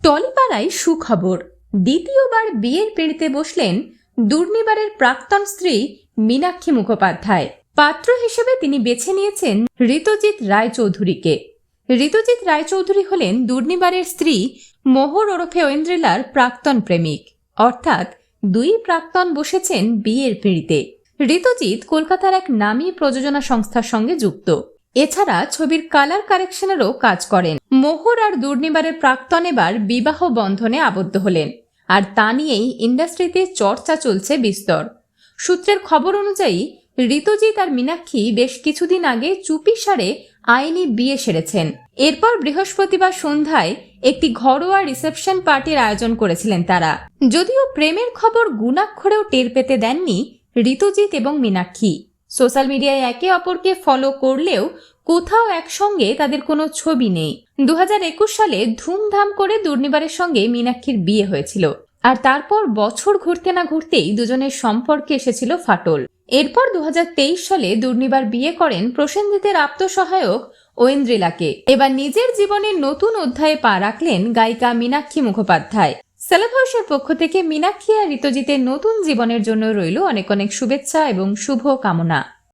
টলিপাড়ায় সুখবর, দ্বিতীয়বার বিয়ের পিঁড়িতে বসলেন দুর্নিবারের প্রাক্তন স্ত্রী মীনাক্ষী মুখোপাধ্যায়। পাত্র হিসেবে তিনি বেছে নিয়েছেন ঋতুজিৎ রায়চৌধুরীকে। ঋতুজিৎ রায়চৌধুরী হলেন দুর্নিবারের স্ত্রী মোহর ওরফে ঐন্দ্রিলার প্রাক্তন প্রেমিক। অর্থাৎ দুই প্রাক্তন বসেছেন বিয়ের পিঁড়িতে। ঋতুজিৎ কলকাতার এক নামী প্রযোজনা সংস্থার সঙ্গে যুক্ত। এছাড়া ছবির কালার কারেকশনেরও কাজ করেন। মোহর আর দুর্নিবারের প্রাক্তন এবার বিবাহ বন্ধনে আবদ্ধ হলেন, আর তা নিয়েই ইন্ডাস্ট্রিতে চর্চা চলছে বিস্তর। সূত্রের খবর অনুযায়ী ঋতুজিৎ আর মীনাক্ষী বেশ কিছুদিন আগে চুপিসারে আইনি বিয়ে সেরেছেন। এরপর বৃহস্পতিবার সন্ধ্যায় একটি ঘরোয়া রিসেপশন পার্টির আয়োজন করেছিলেন তারা। যদিও প্রেমের খবর গুণাক্ষরেও টের পেতে দেননি ঋতুজিৎ এবং মীনাক্ষী। সোশ্যাল মিডিয়ায় একে অপরকে ফলো করলেও কোথাও একসঙ্গে তাদের কোনো ছবি নেই। 2021 সালে ধুমধাম করে দুর্নিবারের সঙ্গে মীনাক্ষীর বিয়ে হয়েছিল, আর তারপর বছর ঘুরতে না ঘুরতেই দুজনের সম্পর্কে এসেছিল ফাটল। এরপর 2023 সালে দুর্নিবার বিয়ে করেন প্রসেনজিতের আপ্তসহায়ক ঐন্দ্রিলাকে। এবার নিজের জীবনের নতুন অধ্যায়ে পা রাখলেন গায়িকা মীনাক্ষী মুখোপাধ্যায়। সেলেব হাউসের পক্ষ থেকে মীনাক্ষী আর ঋতুজিতের নতুন জীবনের জন্য রইল অনেক অনেক শুভেচ্ছা এবং শুভ কামনা।